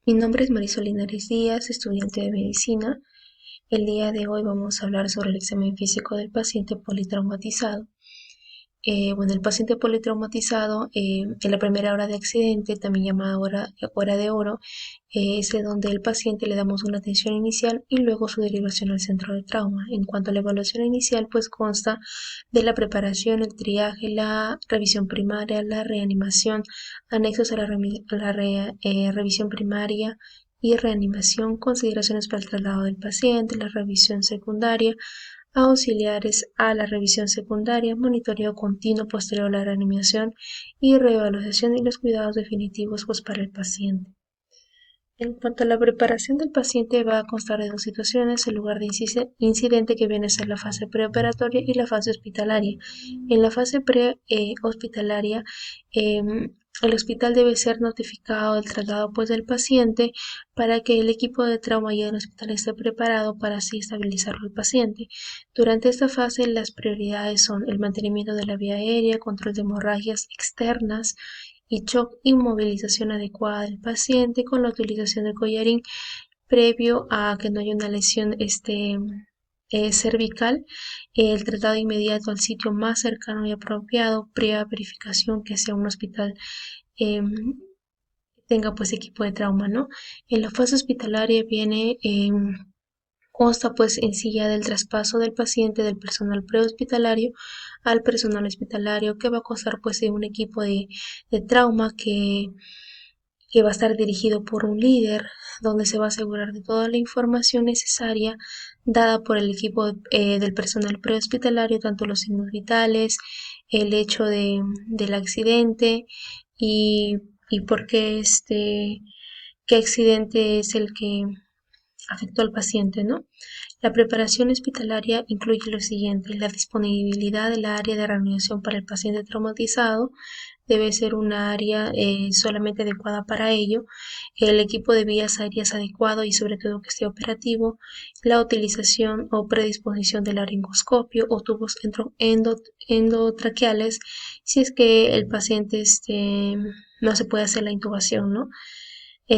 Mi nombre es Marisol Linares Díaz, estudiante de medicina. El día de hoy vamos a hablar sobre el examen físico del paciente politraumatizado. El paciente politraumatizado en la primera hora de accidente, también llamada hora de oro, es de donde el paciente le damos una atención inicial y luego su derivación al centro de trauma. En cuanto a la evaluación inicial, pues consta de la preparación, el triaje, la revisión primaria, la reanimación, anexos a la revisión primaria y reanimación, consideraciones para el traslado del paciente, la revisión secundaria, auxiliares a la revisión secundaria, monitoreo continuo posterior a la reanimación y reevaluación y los cuidados definitivos pues, para el paciente. En cuanto a la preparación del paciente, va a constar de dos situaciones: el lugar de incidente, que viene a ser la fase preoperatoria, y la fase hospitalaria. En la fase prehospitalaria, el hospital debe ser notificado del traslado pues, del paciente para que el equipo de trauma y el hospital esté preparado para así estabilizarlo al paciente. Durante esta fase, las prioridades son el mantenimiento de la vía aérea, control de hemorragias externas y shock, inmovilización adecuada del paciente con la utilización del collarín previo a que no haya una lesión cervical, el traslado inmediato al sitio más cercano y apropiado, previa verificación que sea un hospital eh, tenga pues equipo de trauma, ¿no? En la fase hospitalaria viene consta pues en sí ya del traspaso del paciente del personal prehospitalario al personal hospitalario, que va a constar pues de un equipo de trauma que va a estar dirigido por un líder, donde se va a asegurar de toda la información necesaria dada por el equipo del personal prehospitalario, tanto los signos vitales, el hecho del accidente y, y por qué qué accidente es el que afectó al paciente, ¿no? La preparación hospitalaria incluye lo siguiente: la disponibilidad del área de reanimación para el paciente traumatizado debe ser una área solamente adecuada para ello, el equipo de vías aéreas adecuado y sobre todo que esté operativo, la utilización o predisposición del laringoscopio o tubos endotraqueales si es que el paciente no se puede hacer la intubación, ¿no?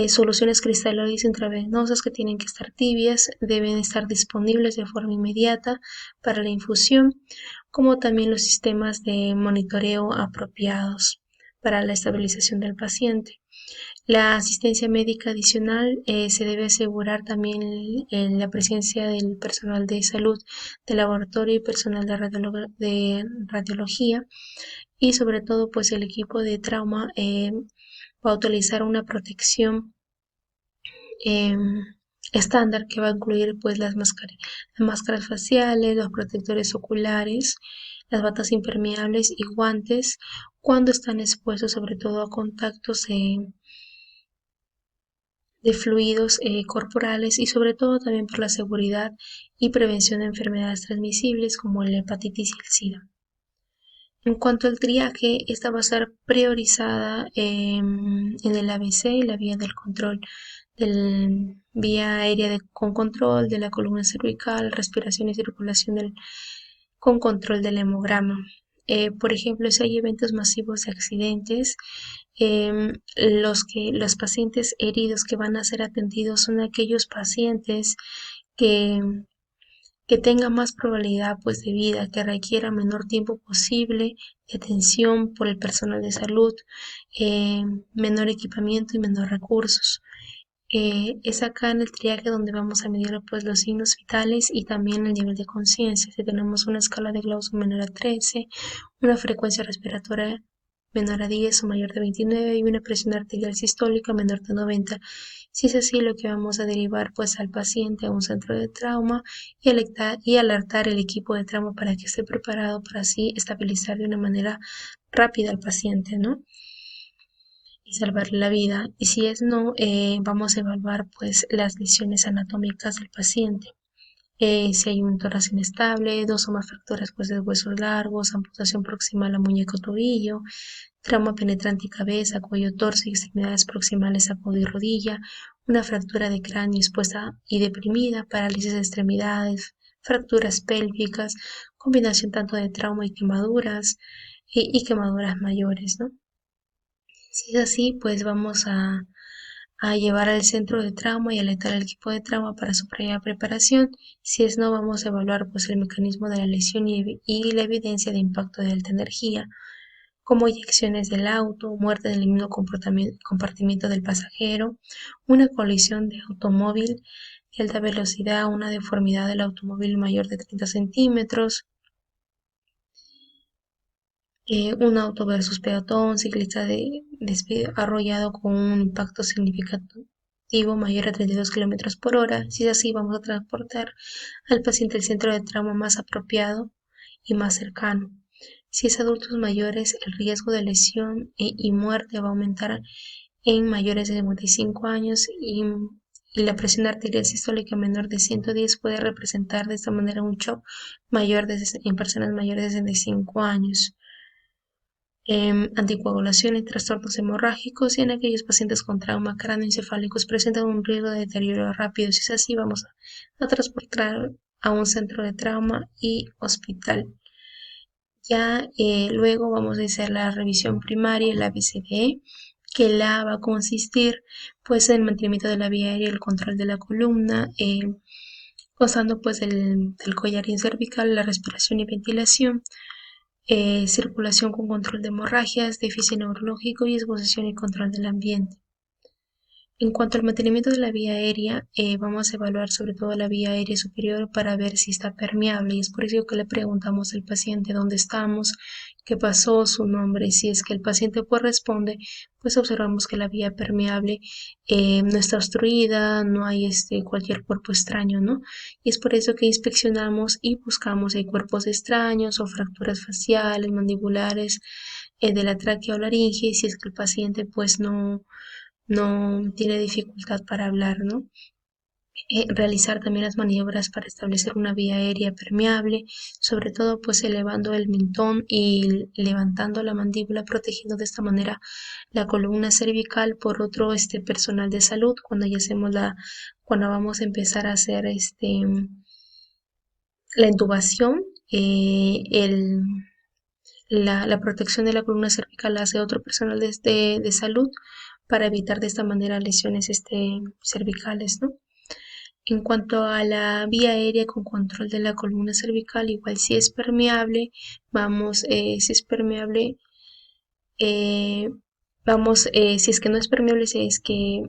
Soluciones cristaloides intravenosas que tienen que estar tibias, deben estar disponibles de forma inmediata para la infusión, como también los sistemas de monitoreo apropiados para la estabilización del paciente. La asistencia médica adicional se debe asegurar también en la presencia del personal de salud, de laboratorio y personal de radiología, y sobre todo pues el equipo de trauma va a utilizar una protección eh, estándar que va a incluir pues las máscaras faciales, los protectores oculares, las batas impermeables y guantes cuando están expuestos sobre todo a contactos de fluidos corporales, y sobre todo también por la seguridad y prevención de enfermedades transmisibles como la hepatitis y el SIDA. En cuanto al triaje, esta va a ser priorizada en el ABC, la vía del control, del vía aérea con control de la columna cervical, respiración y circulación con control del hemograma. Por ejemplo, si hay eventos masivos de accidentes, los pacientes heridos que van a ser atendidos son aquellos pacientes que que tenga más probabilidad pues de vida, que requiera menor tiempo posible de atención por el personal de salud, eh, menor equipamiento y menor recursos. Es acá en el triaje donde vamos a medir pues los signos vitales y también el nivel de conciencia. Si tenemos una escala de Gauss menor a 13, una frecuencia respiratoria menor a 10 o mayor de 29 y una presión arterial sistólica menor de 90. Si es así, lo que vamos a derivar pues al paciente a un centro de trauma y alertar el equipo de trauma para que esté preparado para así estabilizar de una manera rápida al paciente, ¿no? Y salvarle la vida. Y si es no, vamos a evaluar pues las lesiones anatómicas del paciente. Si hay un tórax inestable, dos o más fracturas pues, de huesos largos, amputación proximal a muñeco tobillo, trauma penetrante y cabeza, cuello, torso y extremidades proximales a codo y rodilla, una fractura de cráneo expuesta y deprimida, parálisis de extremidades, fracturas pélvicas, combinación tanto de trauma y quemaduras y quemaduras mayores, ¿no? Si es así, pues vamos a llevar al centro de trauma y alertar al equipo de trauma para su previa preparación. Si es no, vamos a evaluar pues el mecanismo de la lesión y la evidencia de impacto de alta energía, como eyecciones del auto, muerte del mismo compartimiento del pasajero, una colisión de automóvil de alta velocidad, una deformidad del automóvil mayor de 30 centímetros, un auto versus peatón, ciclista arrollado con un impacto significativo mayor a 32 kilómetros por hora. Si es así, vamos a transportar al paciente al centro de trauma más apropiado y más cercano. Si es adultos mayores, el riesgo de lesión y muerte va a aumentar en mayores de 55 años y la presión arterial sistólica menor de 110 puede representar de esta manera un shock mayor en personas mayores de 65 años. Anticoagulación y trastornos hemorrágicos, y en aquellos pacientes con trauma cráneoencefálicos presentan un riesgo de deterioro rápido. Si es así, vamos a transportar a un centro de trauma y hospital. Ya luego vamos a hacer la revisión primaria, la BCDE, que la va a consistir pues en el mantenimiento de la vía aérea y el control de la columna, constando pues del collarín cervical, la respiración y ventilación, circulación con control de hemorragias, déficit neurológico y exposición y control del ambiente. En cuanto al mantenimiento de la vía aérea, vamos a evaluar sobre todo la vía aérea superior para ver si está permeable, y es por eso que le preguntamos al paciente dónde estamos, qué pasó, su nombre. Si es que el paciente pues responde, pues observamos que la vía permeable no está obstruida, no hay cualquier cuerpo extraño, ¿no? Y es por eso que inspeccionamos y buscamos si hay cuerpos extraños o fracturas faciales, mandibulares, de la tráquea o laringe, si es que el paciente pues no tiene dificultad para hablar, ¿no? Realizar también las maniobras para establecer una vía aérea permeable, sobre todo pues elevando el mentón y levantando la mandíbula, protegiendo de esta manera la columna cervical. Por otro, personal de salud, cuando vamos a empezar a hacer la intubación, la protección de la columna cervical la hace otro personal de salud para evitar de esta manera lesiones cervicales, ¿no? En cuanto a la vía aérea con control de la columna cervical, igual si es permeable, si es permeable, si es que no es permeable, si es que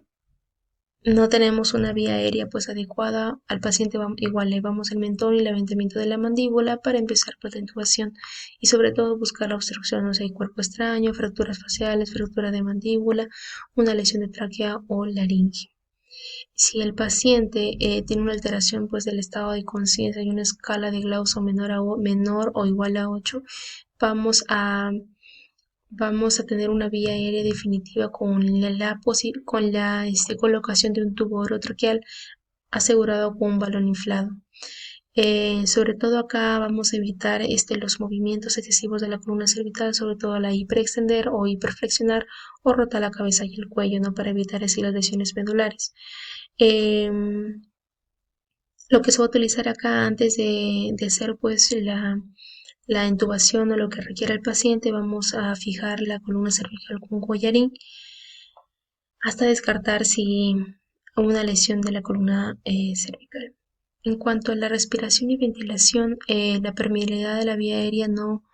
no tenemos una vía aérea pues adecuada, al paciente igual le vamos el mentón y el levantamiento de la mandíbula para empezar pues la intubación, y sobre todo buscar la obstrucción, no sé, hay cuerpo extraño, fracturas faciales, fractura de mandíbula, una lesión de tráquea o laringe. Si el paciente tiene una alteración pues del estado de conciencia y una escala de Gauss menor o igual a 8, vamos a tener una vía aérea definitiva con la colocación de un tubo orotraqueal asegurado con un balón inflado. Sobre todo acá vamos a evitar los movimientos excesivos de la columna cervical, sobre todo la hiperextender o hiperflexionar o rotar la cabeza y el cuello, ¿no? Para evitar así las lesiones medulares. Lo que se va a utilizar acá antes de hacer pues la intubación o lo que requiera el paciente, vamos a fijar la columna cervical con collarín hasta descartar si una lesión de la columna cervical. En cuanto a la respiración y ventilación, la permeabilidad de la vía aérea no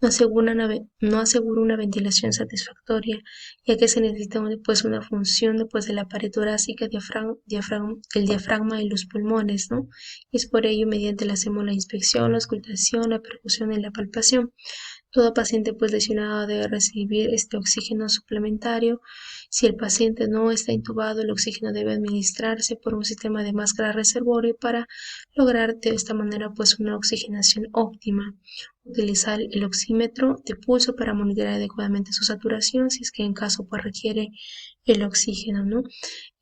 asegura una ventilación satisfactoria, ya que se necesita pues, una función de la pared torácica, el diafragma y los pulmones, ¿no? Y es por ello mediante la inspección, la auscultación, la percusión y la palpación. Todo paciente pues lesionado debe recibir este oxígeno suplementario. Si el paciente no está intubado, el oxígeno debe administrarse por un sistema de máscara reservorio para lograr de esta manera pues una oxigenación óptima. Utilizar el oxímetro de pulso para monitorear adecuadamente su saturación si es que en caso pues requiere el oxígeno, ¿no?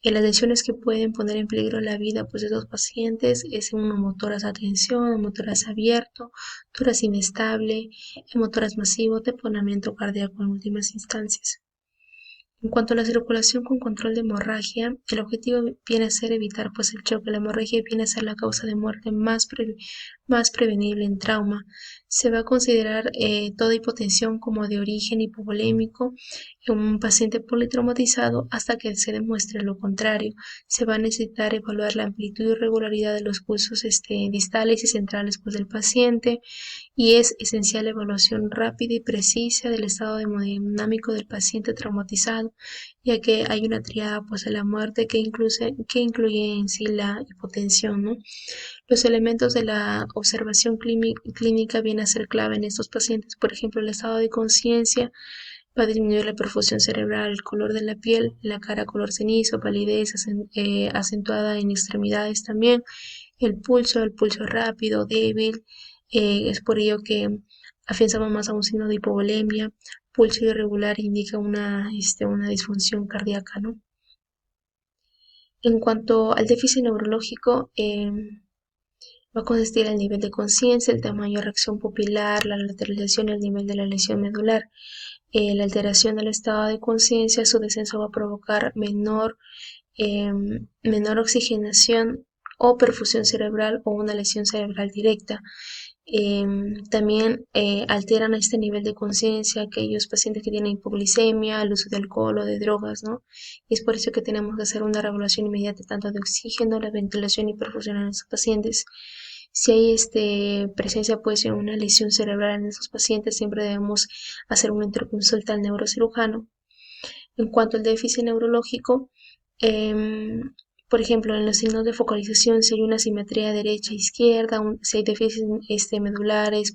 Las lesiones que pueden poner en peligro la vida pues de los pacientes es un hemotoras a tensión, hemotoras abierto, toras inestable, hemotoras masivo, taponamiento cardíaco en últimas instancias. En cuanto a la circulación con control de hemorragia, el objetivo viene a ser evitar pues el choque. La hemorragia viene a ser la causa de muerte más prevenible en trauma. Se va a considerar toda hipotensión como de origen hipovolémico en un paciente politraumatizado hasta que se demuestre lo contrario. Se va a necesitar evaluar la amplitud y regularidad de los pulsos distales y centrales pues, del paciente, y es esencial la evaluación rápida y precisa del estado hemodinámico del paciente traumatizado, ya que hay una triada pues, de la muerte que incluye en sí la hipotensión, ¿no? Los elementos de la observación clínica vienen a ser clave en estos pacientes, por ejemplo, el estado de conciencia, va a disminuir la perfusión cerebral, el color de la piel, la cara color cenizo, palidez acentuada en extremidades también, el pulso rápido, débil, es por ello que afianzamos más a un signo de hipovolemia, pulso irregular indica una disfunción cardíaca, ¿no? En cuanto al déficit neurológico, va a consistir en el nivel de conciencia, el tamaño de reacción pupilar, la lateralización y el nivel de la lesión medular. La alteración del estado de conciencia, su descenso va a provocar menor oxigenación o perfusión cerebral o una lesión cerebral directa. También alteran este nivel de conciencia aquellos pacientes que tienen hipoglicemia, el uso de alcohol o de drogas, ¿no? Y es por eso que tenemos que hacer una regulación inmediata tanto de oxígeno, la ventilación y perfusión en estos pacientes. Si hay presencia pues de una lesión cerebral en esos pacientes, siempre debemos hacer una interconsulta al neurocirujano. En cuanto al déficit neurológico, em, por ejemplo, en los signos de focalización, si hay una simetría derecha-izquierda, si hay déficits medulares,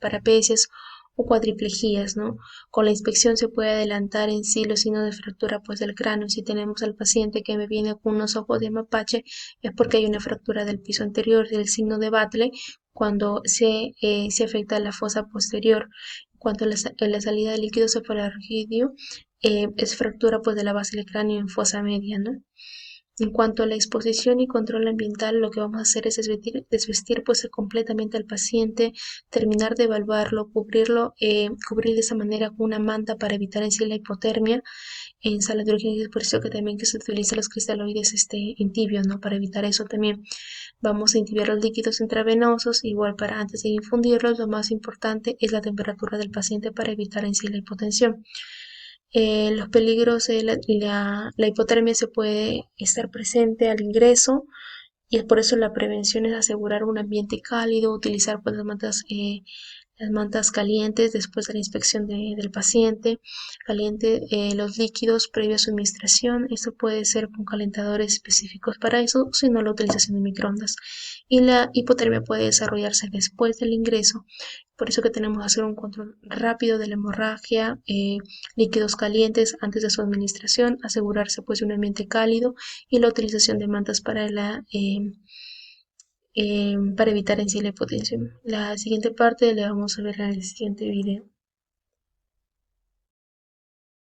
parapesias o cuadriplegias, ¿no? Con la inspección se puede adelantar en sí los signos de fractura pues, del cráneo. Si tenemos al paciente que me viene con unos ojos de mapache, es porque hay una fractura del piso anterior, del signo de Batley, cuando se afecta la fosa posterior. En cuanto a la salida de líquido cefalorraquídeo, es fractura pues, de la base del cráneo en fosa media, ¿no? En cuanto a la exposición y control ambiental, lo que vamos a hacer es desvestir pues completamente al paciente, terminar de evaluarlo, cubrir de esa manera con una manta para evitar en sí la hipotermia. En sala de urgencias, por eso que también que se utilizan los cristaloides en tibio, ¿no? Para evitar eso también. Vamos a intibiar los líquidos intravenosos, igual para antes de infundirlos, lo más importante es la temperatura del paciente para evitar en sí la hipotensión. Los peligros de la hipotermia se puede estar presente al ingreso, y es por eso la prevención es asegurar un ambiente cálido, utilizar pues, las mantas calientes después de la inspección del paciente, caliente los líquidos previo a su administración. Esto puede ser con calentadores específicos para eso, o si no la utilización de microondas. Y la hipotermia puede desarrollarse después del ingreso. Por eso que tenemos que hacer un control rápido de la hemorragia, líquidos calientes antes de su administración, asegurarse pues de un ambiente cálido y la utilización de mantas para evitar en sí la hipotensión. La siguiente parte la vamos a ver en el siguiente video.